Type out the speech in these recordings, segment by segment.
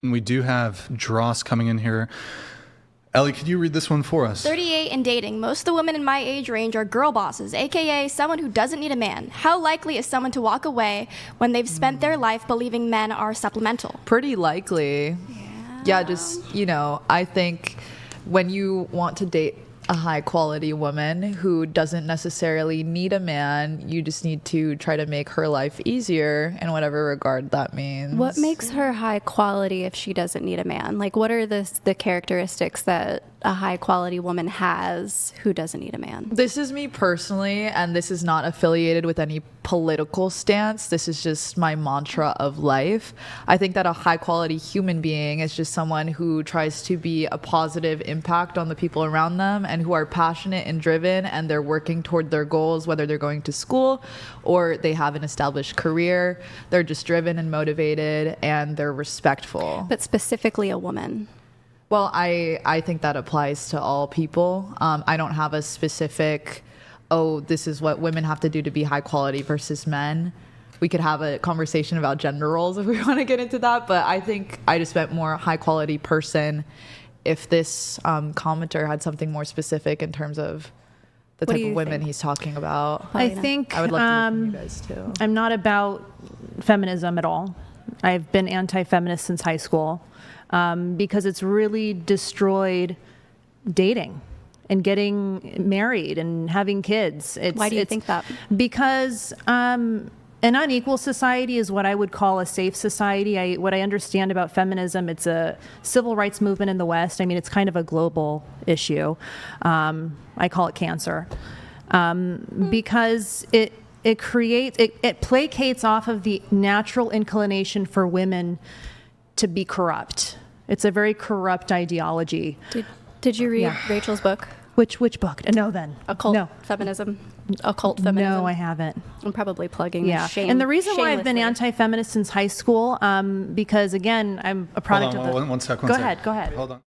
We do have Dross coming in here. Ellie, could you read this one for us? 38 and dating. Most of the women in my age range are girl bosses, aka someone who doesn't need a man. How likely is someone to walk away when they've spent their life believing men are supplemental? Pretty likely. Yeah, just, I think when you want to date a high quality woman who doesn't necessarily need a man, you just need to try to make her life easier in whatever regard that means. What makes her high quality if she doesn't need a man? Like, what are the characteristics that a high quality woman has who doesn't need a man? This is me personally, and this is not affiliated with any political stance. This is just my mantra of life. I think that a high quality human being is just someone who tries to be a positive impact on the people around them and who are passionate and driven, and they're working toward their goals, whether they're going to school or they have an established career. They're just driven and motivated, and they're respectful. But specifically a woman. Well, I think that applies to all people. I don't have a specific, this is what women have to do to be high quality versus men. We could have a conversation about gender roles if we want to get into that, but I think I just meant more high quality person if this commenter had something more specific in terms of the type of women he's talking about. I think I would love to hear from you guys too. I'm not about feminism at all. I've been anti-feminist since high school. Because it's really destroyed dating and getting married and having kids. Why do you think that? Because an unequal society is what I would call a safe society. What I understand about feminism, it's a civil rights movement in the West. I mean, it's kind of a global issue. I call it cancer. Because it placates off of the natural inclination for women to be corrupt. It's a very corrupt ideology. Did you read Rachel's book? Which book? No, then. Occult Feminism. No, I haven't. I'm probably plugging. And the reason why I've been anti-feminist since high school, because again, I'm a product of the... One second. Go ahead. Hold on.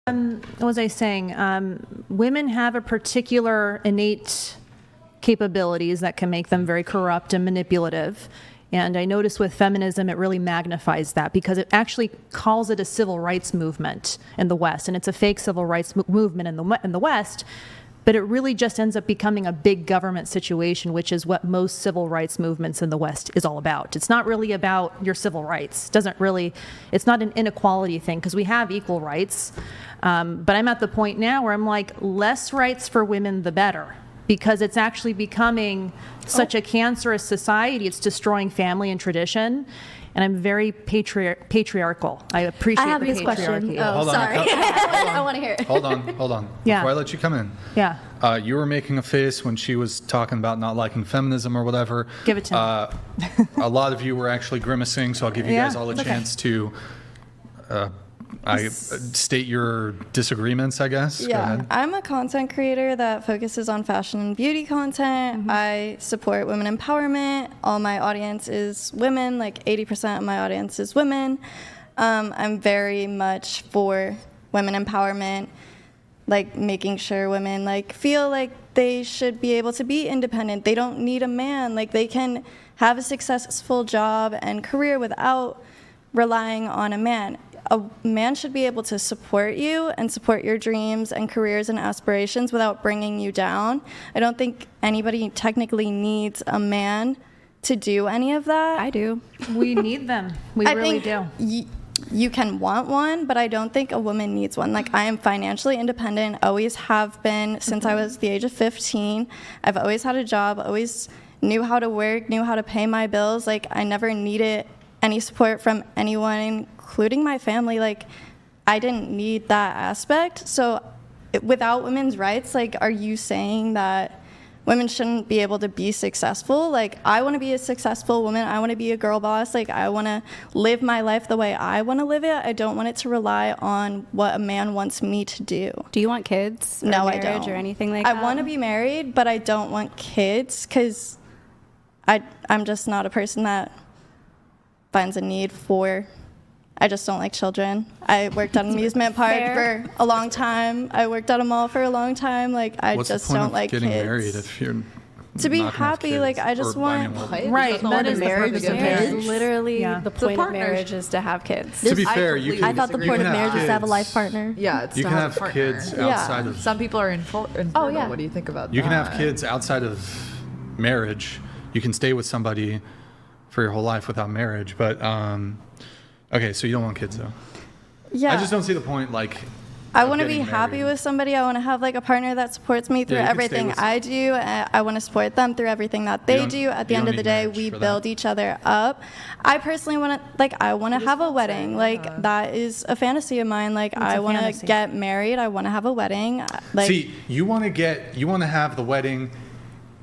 What was I saying? Women have a particular innate capabilities that can make them very corrupt and manipulative. And I notice with feminism, it really magnifies that because it actually calls it a civil rights movement in the West. And it's a fake civil rights movement in the West. But it really just ends up becoming a big government situation, which is what most civil rights movements in the West is all about. It's not really about your civil rights. It's not an inequality thing because we have equal rights. But I'm at the point now where I'm like, less rights for women, the better. Because it's actually becoming such a cancerous society. It's destroying family and tradition. And I'm very patriarchal. I appreciate the patriarchy. Question. Hold on. Sorry. I want to hear it. Hold on. Yeah. Before I let you come in. Yeah. You were making a face when she was talking about not liking feminism or whatever. Give it to me. A lot of you were actually grimacing, so I'll give you guys all a chance to state your disagreements, I guess. Yeah, go ahead. I'm a content creator that focuses on fashion and beauty content. Mm-hmm. I support women empowerment. All my audience is women, like 80% of my audience is women. I'm very much for women empowerment, like making sure women feel like they should be able to be independent. They don't need a man. Like they can have a successful job and career without relying on a man. A man should be able to support you and support your dreams and careers and aspirations without bringing you down. I don't think anybody technically needs a man to do any of that. I do. We need them. We really do. You can want one, but I don't think a woman needs one. Like, I am financially independent, always have been since I was the age of 15. I've always had a job, always knew how to work, knew how to pay my bills. Like, I never needed any support from anyone, including my family. Like, I didn't need that aspect. So without women's rights, like, are you saying that women shouldn't be able to be successful. Like, I want to be a successful woman. I want to be a girl boss. Like, I want to live my life the way I want to live it. I don't want it to rely on what a man wants me to do. Do you want kids? Or No, I marriage don't. Or anything like that? I want to be married, but I don't want kids because I'm just not a person that finds a need for. I just don't like children. I worked at an amusement park for a long time. I worked at a mall for a long time. Like, I What's just the point don't of like getting kids. married if you're To be not gonna have happy, kids? like, I just want- Right, that is the marriage purpose is of marriage. marriage. Literally Yeah. the point of partners- marriage is to have kids. To be I fair, you completely can. I thought the disagree point of you can marriage is to have a kids. life partner. Yeah, it's You to can have have a partner. kids outside of. Some people are infertile. Oh, yeah. What do you think about that? You can have kids outside of marriage. You can stay with somebody for your whole life without marriage. But okay, so you don't want kids though. Yeah. I just don't see the point. Like, I of want to be getting happy married. with somebody. I want to have like a partner that supports me through Yeah, you can stay everything with- I do. I want to support them through everything that they don't- do. At the you end don't of the need day, marriage we for that. build each other up. I personally want to I want to have a wedding. Like, that is a fantasy of mine. Like, I a want to fantasy. get married. I want to have a wedding. Like, see, you want to have the wedding.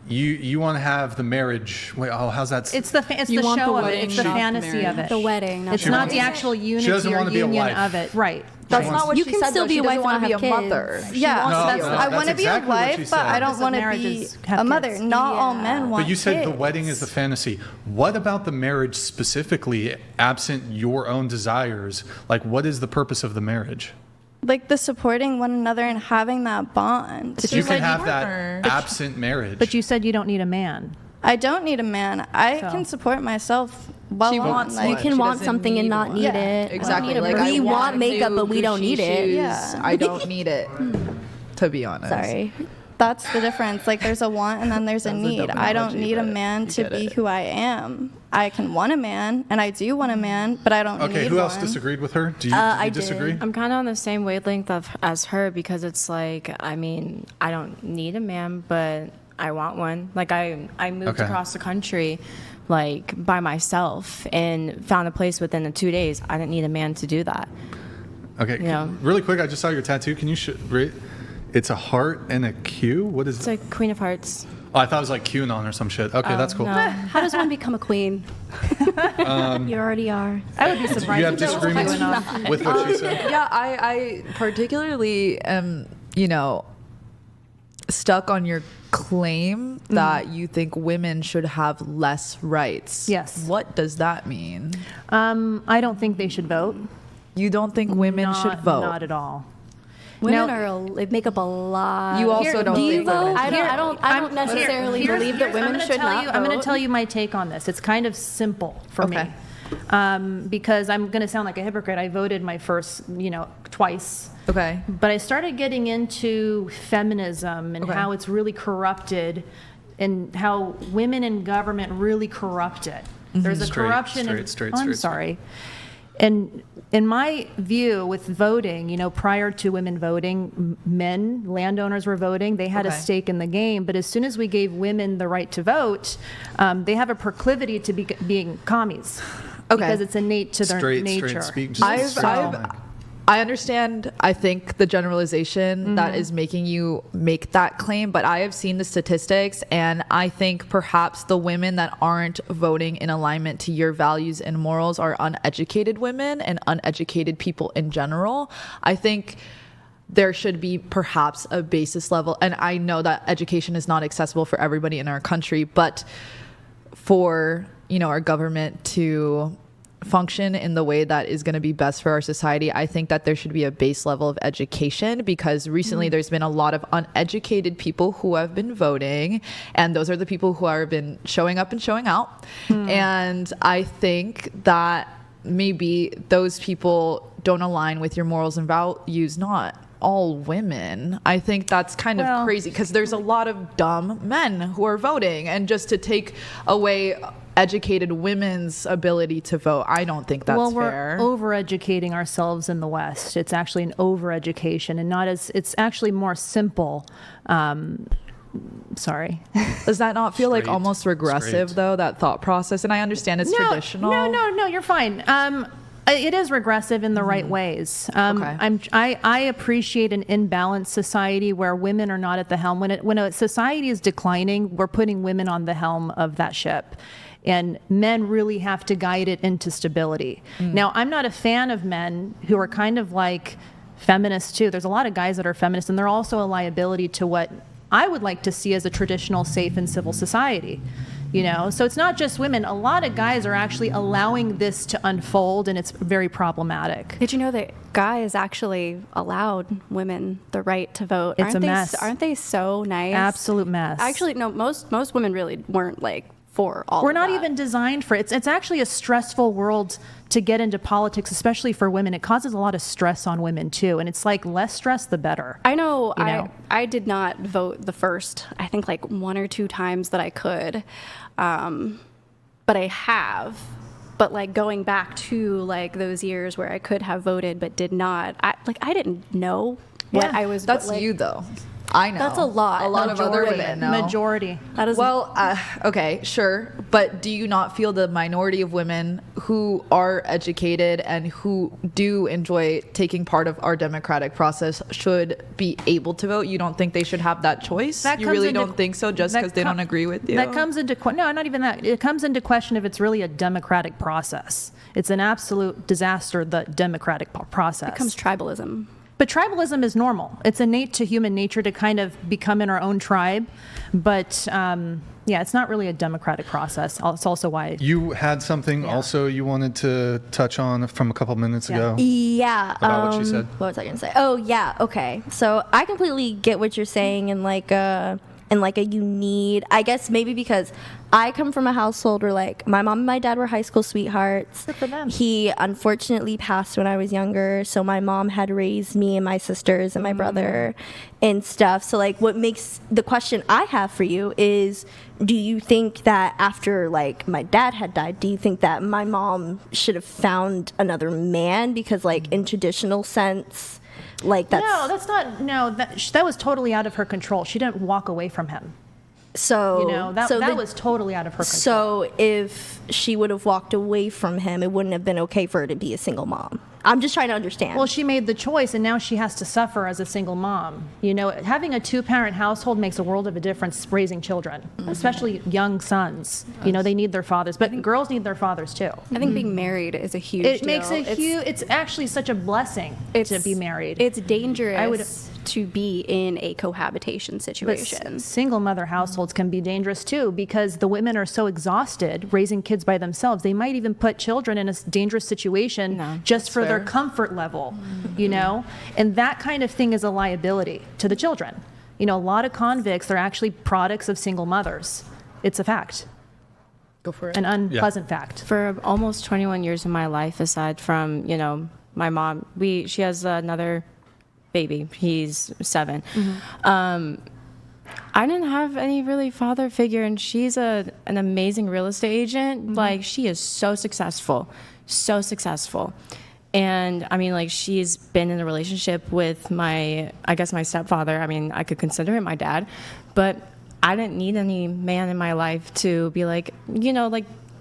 You want to have the marriage. Wait, how's that? It's the it's You the want show the of it. wedding, It's the not the fantasy of marriage. it. The wedding. Not It's She not wants- the actual unity doesn't or wanna be a union wife. of it. Right. That's She not what You she can said. still though. be She a wife doesn't want and to be a not have mother. kids. She yeah, wants to be a No, I wife. want to be exactly a what wife, she but I said. don't Because want to marriages be have a mother. kids. Not all Yeah. men want But you said the kids. wedding is the fantasy. What about the marriage specifically, absent your own desires? Like, what is the purpose of the marriage? Like, the supporting one another and having that bond. But You said can have partner. that absent marriage. But you said you don't need a man. I don't need a man. I So. can support myself well. She on, wants like, You one. can She want doesn't something and need not one. need Yeah, it. Exactly. We I want makeup, new but we don't Gucci need it. shoes. Yeah. I don't need it. To be honest. Sorry. That's the difference. Like, there's a want and then there's a That was a need. dumb I don't analogy, need a but man you to get be it. who I am. I can want a man, and I do want a man, but I don't okay, need who one. else disagreed with her? Do you I did. disagree? I'm kind of on the same wavelength as her because it's like, I mean, I don't need a man, but I want one. Like, I moved Okay. across the country, like, by myself and found a place within the 2 days. I didn't need a man to do that. Okay, Yeah. really quick, I just saw your tattoo. Can you it's a heart and a Q? What is It's it? like Queen of Hearts. Oh, I thought it was like QAnon or some shit. Okay, that's cool. No. How does one become a queen? You already are. I would be Do surprised. you have if that was disagreements going on. with what she said? Yeah, I particularly am, stuck on your claim that you think women should have less rights. Yes. What does that mean? I don't think they should vote. You don't think women should vote? Not at all. Women Now- they make up a lot. You also don't Do you think vote? women I should don't vote. necessarily believe that women should not vote. I'm going to tell you my take on this. It's kind of simple for Okay. me. Because I'm going to sound like a hypocrite. I voted my first, twice. Okay. But I started getting into feminism and Okay. how it's really corrupted and how women in government really corrupt it. There's a Straight, corruption. straight, I'm straight. sorry. And in my view, with voting, prior to women voting, men, landowners were voting. They had a Okay. stake in the game. But as soon as we gave women the right to vote, they have a proclivity to being commies. Okay. Because it's innate to their Straight nature. speak. Just I understand, I think, the generalization that is making you make that claim, but I have seen the statistics, and I think perhaps the women that aren't voting in alignment to your values and morals are uneducated women and uneducated people in general. I think there should be perhaps a basis level, and I know that education is not accessible for everybody in our country, but for our government to function in the way that is going to be best for our society, I think that there should be a base level of education, because recently there's been a lot of uneducated people who have been voting, and those are the people who have been showing up and showing out. And I think that maybe those people don't align with your morals and values. Not all women. I think that's kind of Well- crazy, because there's a lot of dumb men who are voting, and just to take away educated women's ability to vote, I don't think that's well, we're fair. overeducating ourselves in the West. It's actually an overeducation, and not as it's actually more simple. Sorry. Does that not feel like Straight. almost regressive, Straight. though, that thought process? And I understand it's traditional. No, you're fine. It is regressive in the right ways. Okay. I appreciate an imbalanced society where women are not at the helm. When a society is declining, we're putting women on the helm of that ship. And men really have to guide it into stability. Now, I'm not a fan of men who are kind of like feminists too. There's a lot of guys that are feminists, and they're also a liability to what I would like to see as a traditional, safe, and civil society. So it's not just women. A lot of guys are actually allowing this to unfold, and it's very problematic. Did you know that guys actually allowed women the right to vote? It's a mess. Aren't they so nice? Absolute mess. Actually, no. Most women really weren't like for all. We're of not that. even designed for it. It's actually a stressful world to get into politics, especially for women. It causes a lot of stress on women too, and it's like less stress, the better. I know. You know? I did not vote the first, I think, like 1 or 2 times that I could, but I have. But like going back to like those years where I could have voted but did not, I didn't know what Yeah. I was. That's like, you though. I know. That's a lot. A lot of other Majority. women know. Majority. That is Well, okay, sure. But do you not feel the minority of women who are educated and who do enjoy taking part of our democratic process should be able to vote? You don't think they should have that choice? That You comes really into- don't think so just that because they com- don't agree with you? That comes into no, not even that. It comes into question if it's really a democratic process. It's an absolute disaster, the democratic process. becomes tribalism. But tribalism is normal. It's innate to human nature to kind of become in our own tribe. But yeah, it's not really a democratic process. It's also why. You had something also you wanted to touch on from a couple minutes ago Yeah. about what she said. What was I gonna say? Oh yeah. Okay. So I completely get what you're saying, and like you need. I guess maybe because I come from a household where like my mom and my dad were high school sweethearts. Good for them. He unfortunately passed when I was younger, so my mom had raised me and my sisters and my brother and stuff. So like what makes the question I have for you is, do you think that after like my dad had died, do you think that my mom should have found another man? Because like in traditional sense, like that's No, that's not. No, that was totally out of her control. She didn't walk away from him. so That was totally out of her control. So if she would have walked away from him, it wouldn't have been okay for her to be a single mom. I'm just trying to understand. Well, she made the choice, and now she has to suffer as a single mom. Having a 2-parent household makes a world of a difference raising children, especially young sons. They need their fathers, but girls need their fathers too. I think being married is a huge It deal. makes a huge. It's actually such a blessing to be married. It's dangerous I would- to be in a cohabitation But situation. single mother households can be dangerous too, because the women are so exhausted raising kids by themselves. They might even put children in a dangerous situation just for their comfort level, And that kind of thing is a liability to the children. A lot of convicts are actually products of single mothers. It's a fact. Go for it. An unpleasant fact. For almost 21 years of my life, aside from, my mom, she has another baby. He's 7. I didn't have any really father figure, and she's an amazing real estate agent. Like, she is so successful. And I mean, like, she's been in a relationship with my stepfather. I mean, I could consider him my dad, but I didn't need any man in my life to be like,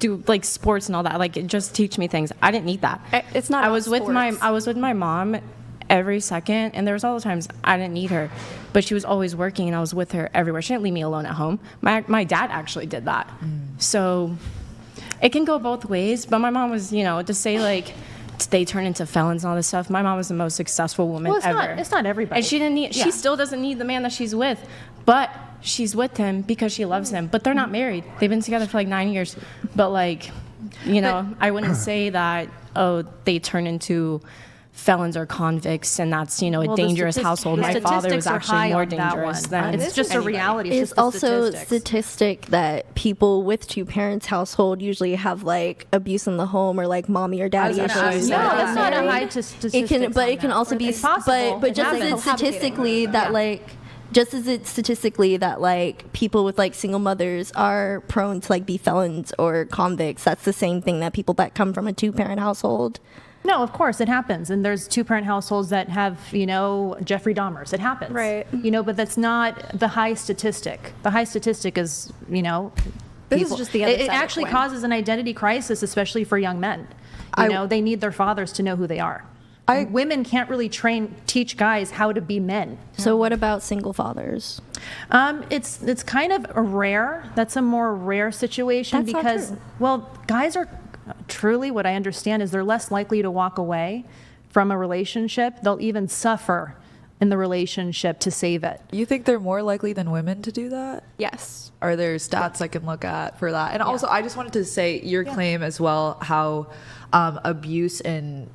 do like sports and all that. Like, just teach me things. I didn't need that. It's not I all was with my mom every second, and there was all the times I didn't need her, but she was always working, and I was with her everywhere. She didn't leave me alone at home. My dad actually did that. So it can go both ways, but my mom was, to say like they turn into felons and all this stuff. My mom was the most successful woman ever. It's not everybody. And she still doesn't need the man that she's with, but she's with him because she loves him. But they're not married. They've been together for like 9 years. But like, I wouldn't say that, they turn into felons or convicts, and that's a dangerous household. My father was actually more dangerous than it's just a reality. It's just a also statistics. statistic that people with 2 parents household usually have like abuse in the home or like mommy or daddy issues. No, that's not a high statistic. It can also be It's possible. but It just as happens. it's statistically that like people with like single mothers are prone to like be felons or convicts, that's the same thing that people that come from a 2-parent household. No, of course it happens, and there's 2-parent households that have, Jeffrey Dahmers. It happens, Right. But that's not the high statistic. The high statistic is, This is just the other It side of the actually coin. causes an identity crisis, especially for young men. They need their fathers to know who they are. Women can't really teach guys how to be men. So what about single fathers? It's kind of a rare. That's a more rare situation That's not because, true. well, guys are truly, what I understand is they're less likely to walk away from a relationship. They'll even suffer in the relationship to save it. You think they're more likely than women to do that? Yes. Are there stats I can look at for that? And also, I just wanted to say your claim as well, how abuse in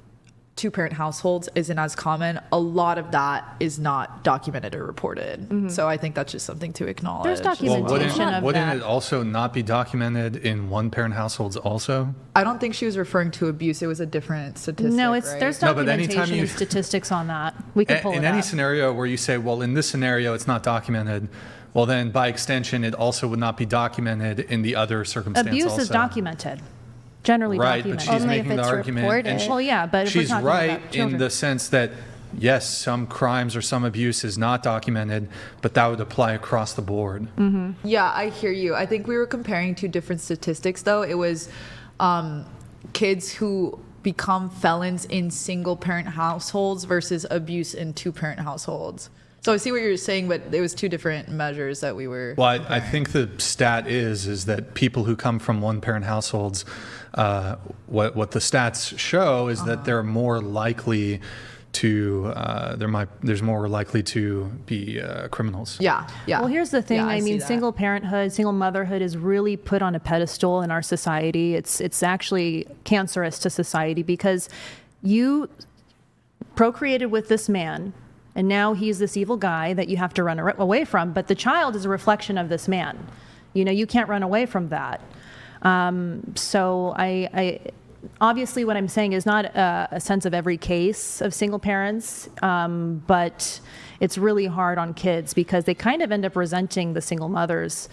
two-parent households isn't as common. A lot of that is not documented or reported. So I think that's just something to acknowledge. There's as well. documentation. Wouldn't it also not be documented in one-parent households also? I don't think she was referring to abuse. It was a different statistic. No, right? there's No, but documentation anytime you- and statistics on that. We can pull it In up. any scenario where you say, well, in this scenario, it's not documented, well, then by extension, it also would not be documented in the other circumstance Abuse also. is documented. Generally Right, documented. but she's Only making if the it's argument. reported. And Well, yeah, but if we're she's talking right about in children. the sense that, yes, some crimes or some abuse is not documented, but that would apply across the board. Yeah, I hear you. I think we were comparing two different statistics, though. It was kids who become felons in single-parent households versus abuse in two-parent households. So I see what you're saying, but it was two different measures that we were. Well, I think the stat is that people who come from one-parent households, what the stats show is that they're more likely to there's more likely to be criminals. Yeah. Well, here's the thing. Yeah, I see mean, that. single parenthood, single motherhood is really put on a pedestal in our society. It's actually cancerous to society because you procreated with this man, and now he's this evil guy that you have to run away from. But the child is a reflection of this man. You can't run away from that. So I obviously what I'm saying is not a sense of every case of single parents, but it's really hard on kids because they kind of end up resenting the single mothers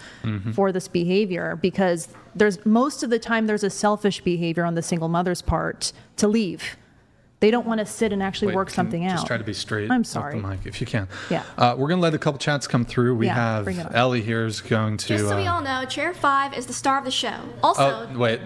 for this behavior because most of the time there's a selfish behavior on the single mother's part to leave. They don't want to sit and actually Wait, work can something you out. Just try to be straight. I'm with sorry. the mic, if you can. Yeah. We're going to let a couple chats come through. We Yeah, bring it have on. Ellie here is going to. Just so we all know, Chair 5 is the star of the show. Also, Oh, wait,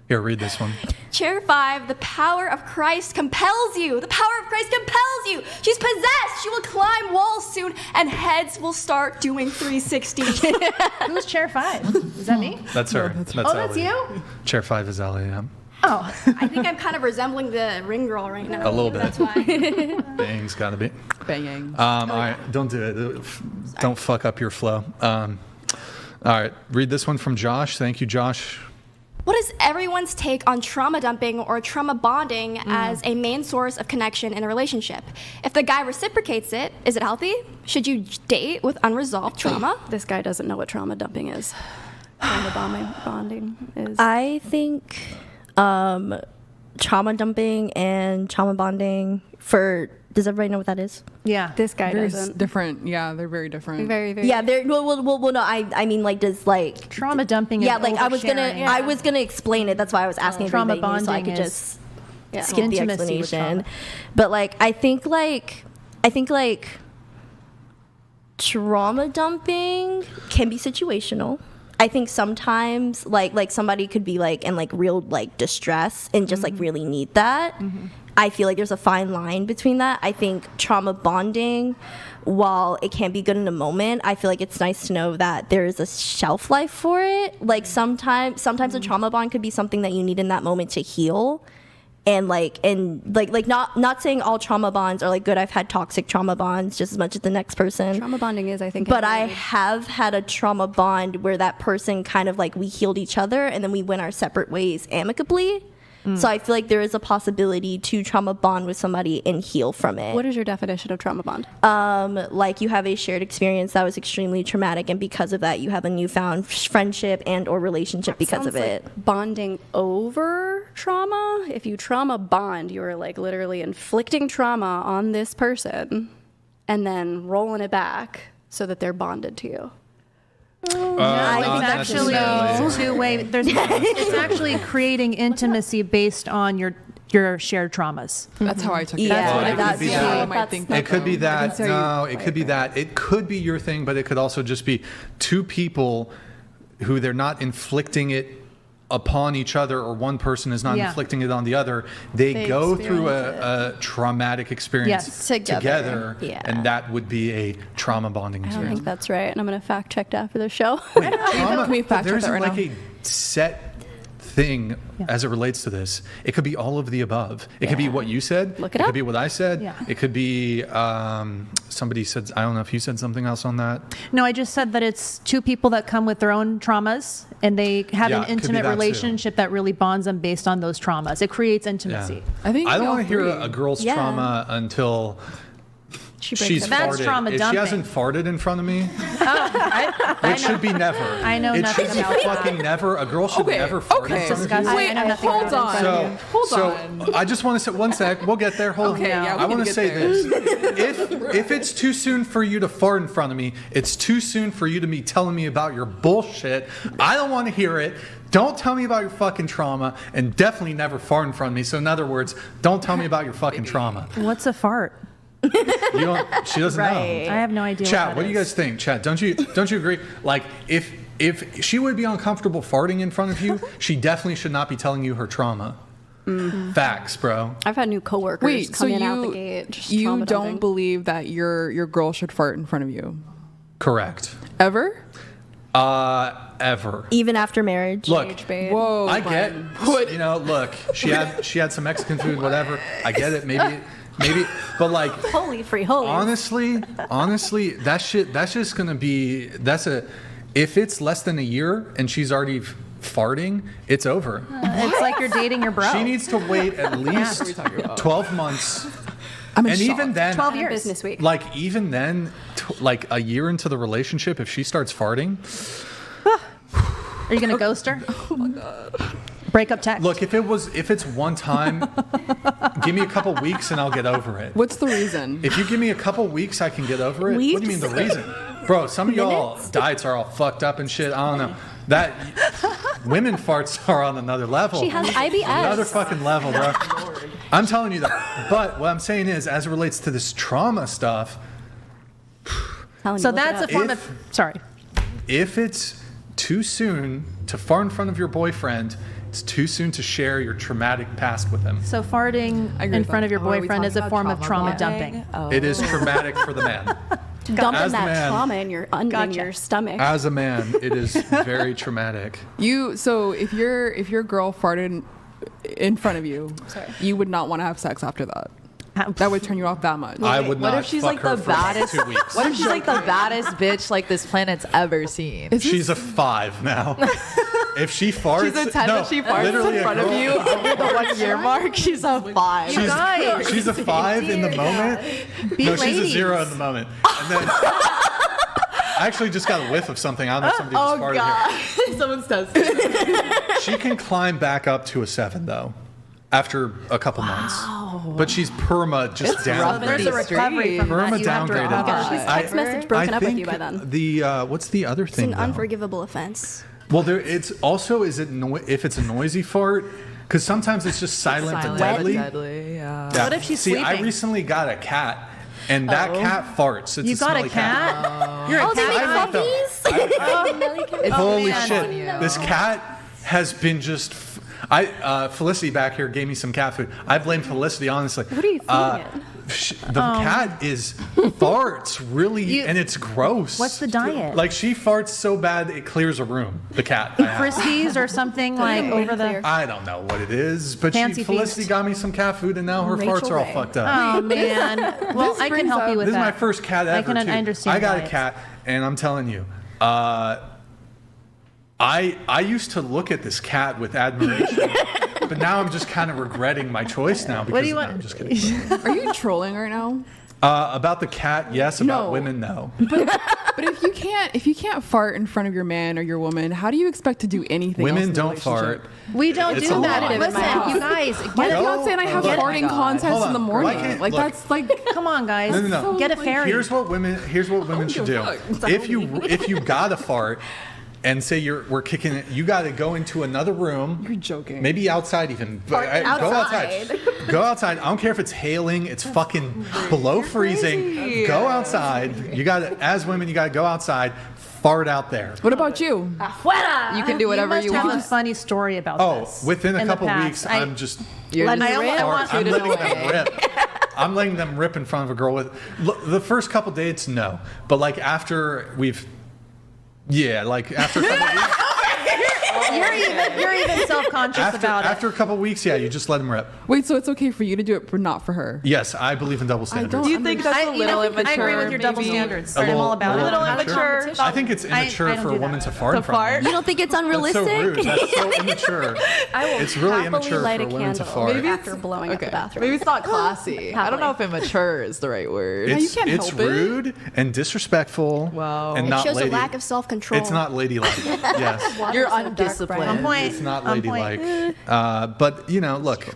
here, read this one. Chair 5, the power of Christ compels you. The power of Christ compels you. She's possessed. She will climb walls soon, and heads will start doing 360s. Who's chair 5? Is that me? That's her. That's Oh, that's Ellie. you? Chair 5 is Ellie, yeah. Oh. I think I'm kind of resembling the ring girl right now. A little bit. That's why. Bang's got to be. Banging. All right, don't do it. Don't fuck up your flow. All right, read this one from Josh. Thank you, Josh. What is everyone's take on trauma dumping or trauma bonding as a main source of connection in a relationship? If the guy reciprocates it, is it healthy? Should you date with unresolved trauma? This guy doesn't know what trauma dumping is. Bonding is. I think trauma dumping and trauma bonding does everybody know what that is? Yeah. This guy Very doesn't. different. Yeah, they're very different. Very, very. Yeah, well, no, I mean, like, does, like, Trauma dumping is yeah, like, I was oversharing. gonna explain it. That's why I was asking if Trauma everybody knew, so I bonding could is just skip the intimacy with explanation. trauma. But, like, I think trauma dumping can be situational. I think sometimes, like somebody could be, like, in, like, real, like, distress and just, like, really need that. I feel like there's a fine line between that. I think trauma bonding, while it can be good in a moment, I feel like it's nice to know that there is a shelf life for it. Like sometimes a trauma bond could be something that you need in that moment to heal. And not saying all trauma bonds are like good. I've had toxic trauma bonds just as much as the next person. Trauma bonding is, I think. But I have had a trauma bond where that person kind of like we healed each other and then we went our separate ways amicably. So I feel like there is a possibility to trauma bond with somebody and heal from it. What is your definition of trauma bond? Like you have a shared experience that was extremely traumatic, and because of that, you have a newfound friendship and or relationship because of it. Like bonding over trauma. If you trauma bond, you are like literally inflicting trauma on this person and then rolling it back so that they're bonded to you. Not It's actually necessarily. two-way. It's actually creating intimacy based on your shared traumas. That's how I took it. Yeah, Well, it that's could be yeah, that. I might think It could be that. tell you- No, it could be that. It could be your thing, but it could also just be two people who they're not inflicting it upon each other, or one person is not Yeah. inflicting it on the other. They go through experience a traumatic experience Yes. Together. Yeah. and that would be a trauma bonding I don't experience. think that's right, and I'm gonna fact check that after the show. Trauma, we fact check there isn't that right like now? a set thing as it relates to this. It could be all of the above. It could be what you said. Look it It up. could be what I said. Yeah. It could be somebody said, I don't know if you said something else on that. No, I just said that it's two people that come with their own traumas and they have Yeah, an it could be intimate that too. relationship that really bonds them based on those traumas. It creates intimacy. I think I don't all want to hear three. a girl's Yeah. trauma until she's it. That's farted. trauma If she dumping. hasn't farted in front of me, I it should be never. I know it nothing should be about that. fucking never. A girl should Okay, never fart okay. in front of you. disgusting. Wait, I know nothing hold about on. Hold on. I just want to say one sec. We'll get there. Hold Okay, on. yeah, we I can want to get say there. this: if it's too soon for you to fart in front of me, it's too soon for you to be telling me about your bullshit. I don't want to hear it. Don't tell me about your fucking trauma, and definitely never fart in front of me. So in other words, don't tell me about your fucking trauma. What's a fart? You don't. She doesn't Right. know. I have no idea. Chat, what do you is. guys think? Chat, don't you agree? Like, if she would be uncomfortable farting in front of you, she definitely should not be telling you her trauma. Facts, bro. I've had new coworkers Wait, so come in out the you gate. Just you trauma don't dumping. believe that your girl should fart in front of you Correct. ever? Ever. Even after marriage. Look, Age bait. Whoa, I get. What? You know, look, she had some Mexican food, whatever. I get it. Maybe, but like. Holy free holy. Honestly, that's just gonna be if it's less than a year and she's already farting, it's over. It's like you're dating your bro. She needs to wait at least 12 months. I'm in And shock. even then, 12 years. Business week. like even then, like a year into the relationship, if she starts farting, Are you gonna ghost her? Oh my god. Breakup text. look, if it's one time, give me a couple weeks and I'll get over it. What's the reason? If you give me a couple weeks, I can get over it. What do you mean the reason? Bro, some of y'all diets are all fucked up and shit. I don't know. That women farts are on another level. She has IBS. Another fucking level, bro. I'm telling you that. But what I'm saying is, as it relates to this trauma stuff, Telling So you, look it that's a up. form If- of. Sorry. if it's too soon to fart in front of your boyfriend, it's too soon to share your traumatic past with him. So farting agree in with front that. of your Oh, are we boyfriend is a talking form about of trauma bonding? dumping. Oh. It is traumatic for the man. dumping as the that man- trauma in Gotcha. your stomach. As a man, it is very traumatic. So if your girl farted in front of you, you would not want to have sex after that. That would turn you off that much. I would not. What if she's fuck like her the for about baddest? 2 weeks. What if she's like the baddest bitch like this planet's ever seen? She's a 5 now. If she farts, She's a 10 no, if she farts literally in a front of girl- you under the 1 year mark. She's a 5. She's a 5 in the moment. No, she's a ladies. 0 in the moment. And then I actually just got a whiff of something. I don't know if somebody just farted here. Someone's testing. She can climb back up to a 7 though, after a couple months. But she's perma just down. There's a recovery from Perma that. You have to downgraded. recover. She's text message broken up with you by then. The what's the other It's thing? an though? unforgivable offense. Well, it's also if it's a noisy fart, because sometimes it's just silent, but deadly. Yeah. Yeah. What if she's See, I sleeping? recently got a cat, and that cat farts. It's You got a smelly cat? You're a they make cat. puppies? Holy man. shit! This cat has been just. Felicity back here gave me some cat food. I blame Felicity, honestly. What are you feeding The cat is farts really, and it's gross. What's the diet? Like she farts so bad it clears a room. The cat. I have. Friskies or something like over the. I don't know what it is, but Fancy Felicity feast. got me some cat food, and now her Rachel farts are all Ray. fucked up. Oh man. Well, I can help you with This that. is my first cat ever. I can too. understand. I got a diets. cat, and I'm telling you, I used to look at this cat with admiration, but now I'm just kind of regretting my choice now. Because, What do you no, want? I'm just kidding. Are you trolling right now? About the cat, yes. About No. women, no. But if you can't fart in front of your man or your woman, how do you expect to do anything? else Women in the don't relationship? fart. We don't It's do a that. lie. Listen, you guys, My get fiance and I have Get it. farting Hold contests on. in the Why morning. can't- Like look. that's like Come on, guys. No. Get a fairy. Here's what women should do. If you got a fart, and say we're kicking it, you got to go into another room. You're joking. Maybe outside even. But go outside. Go outside. I don't care if it's hailing. It's fucking below freezing. Go outside. You got to, as women, you got to go outside. Fart out there. What about you? You can do whatever you Tell want. a funny story about this. Within a in the couple past. weeks, I'm just. You're Let just me rip. I Or want you I'm to letting know. them rip. I'm letting them rip in front of a girl with. The first couple dates, no. But like after we've. Yeah, like after a couple weeks. You're even self-conscious about it. After a couple weeks, yeah, you just let them rip. Wait, so it's okay for you to do it, but not for her? Yes, I believe in double standards. don't Do you think that's a little immature? I agree with your double maybe? standards. A I'm all little- about a it. little immature. I think it's immature I don't for do a woman that. to fart in To front of fart? me. You don't think it's That's so unrealistic? rude. That's so immature. It's really happily immature light for a women to candle. fart. Maybe after blowing up the bathroom. Maybe it's not classy. I don't know if immature is the right word. you It's, can't it's help it. rude and disrespectful. Wow. And It not Shows lady. a lack of self-control. It's not ladylike. Yes. You're On undisciplined. point. It's not On point. ladylike. But, look.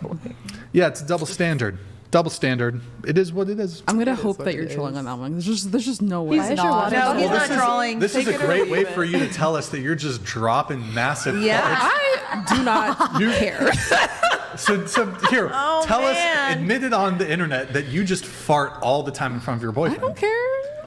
Yeah, it's a double standard. Double standard. It is what it is. I'm gonna hope that you're trolling on that one. There's just no way. He's not. No, he's Well, not trolling. This is a great way for you to tell us that you're just dropping massive Yeah. farts. I do not care. So here, Oh, tell man. us, admit it on the internet that you just fart all the time in front of your I boyfriend. don't care.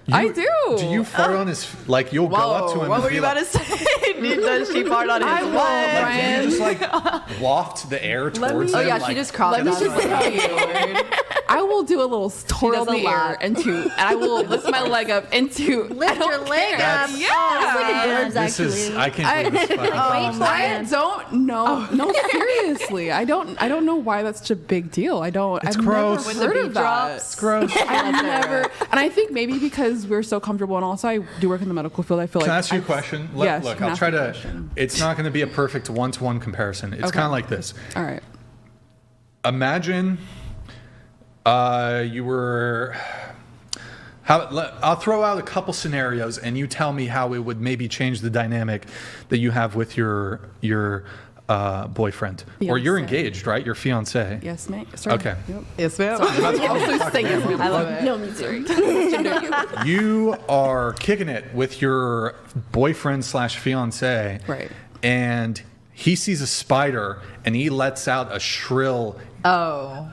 You- I do. Do you fart on his, like you'll go up to him What and were be you like, about to say? Does she fart on his I will, what? like, do you Brian. just like waft the air towards Oh him? yeah, like, she just crossed Let me out just of tell you. I will do a little twirl in does a the air lap. and I will lift my leg up into. Lift your leg up. That's- Yeah. this is, I can't believe this. fucking Oh, conversation. I don't know. No, seriously, I don't know why that's such a big deal. It's I've gross. never When heard the of beat that. drops. It's gross. I've never, and I think maybe because we're so comfortable, and also I do work in the medical field. I feel Can I like ask you a question? Yes, Look, you can I'll ask try me a to. question. It's not going to be a perfect one-to-one comparison. It's Okay. kind of like this. All right. Imagine you were. I'll throw out a couple scenarios, and you tell me how it would maybe change the dynamic that you have with your boyfriend, or you're Fiancé. engaged, right? Your fiance. Yes, mate. Sorry. Okay. Yep. Yes, ma'am. Also saying it's really I love it. No, me too. You are kicking it with your boyfriend slash fiance, Right. and he sees a spider, and he lets out a shrill Oh.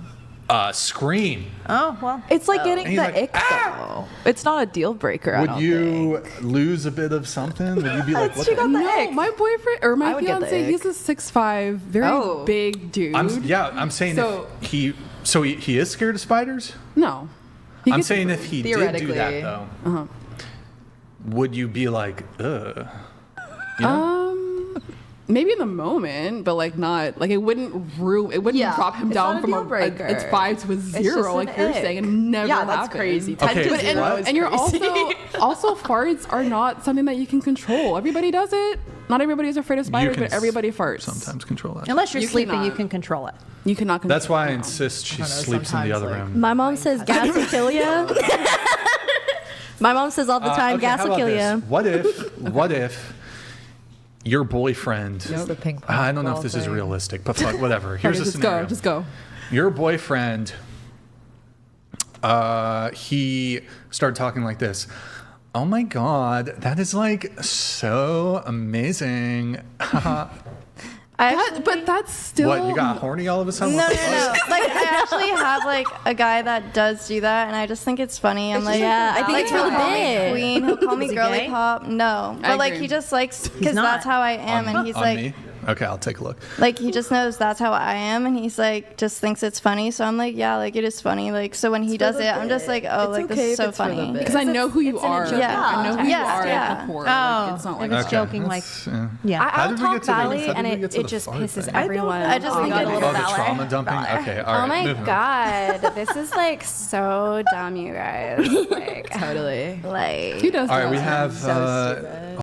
scream. Oh, well. It's like getting And he's the like, ick though. It's not a deal breaker. I Would don't you think. lose a bit of something? Would you be like, what She the got the No, ick. my boyfriend or my I would get the fiance, he's ick. a 6'5", very Oh. big dude. I'm saying So- if he is scared of spiders? No. He I'm gets- saying if he did do Theoretically. that though, Uh-huh. would you be like, ugh? You know? Maybe in the moment, but like not like it wouldn't Yeah, drop him it's down not a from deal breaker. it's 5 to a 0, just like an you're ick. saying, and never Yeah, that's happened. crazy. Okay, 10 to but 0 is And you're crazy. also farts are not something that you can control. Everybody does it. Not everybody is afraid of spiders, can but everybody farts. Sometimes control that. Unless you're You sleeping, you cannot. can control it. You cannot control. That's why I no. insist she know, sleeps in the sometimes, other like- room. My mom says gas will kill you. My mom says all the time, Okay, gas how will about kill this? you. What if your boyfriend? The ping pong I don't know if ball this is thing. realistic, but fuck, whatever. Here's Okay, a just scenario. go. Just go. Your boyfriend, he started talking like this. Oh my God, that is like so amazing. But that's still. What, you got horny all of a sudden? No, What no, the no. fuck? Like, I actually have, like, a guy that does do that, and I just think it's funny. I'm like, Yeah, I think like, it's really he'll call me big. Queen. He'll call me he girly gay? pop. No. I But, like, agree. he just likes, because not. that's how I am, and he's On like, me? Okay, I'll take a look. like, he just knows that's how I am, and he's like, just thinks it's funny. So I'm like, yeah, like, it is funny. Like, so when he does it, I'm just like, oh, It's like, okay this is if so it's for the funny. bit. Because I know who you it's in a are. joke. Yeah. I know who Yeah, you are yeah. at the core. Like, it's not like If it's joking, like, yeah. How I'll did we talk get to the- badly, how did and we get to it the just fart pisses thing? everyone. I just off. think it a little Oh, the ballet. trauma dumping? Okay, all right. Oh my moving on. god, this is like so dumb, you guys. Like, Totally. like he does. All right, we that. have So stupid.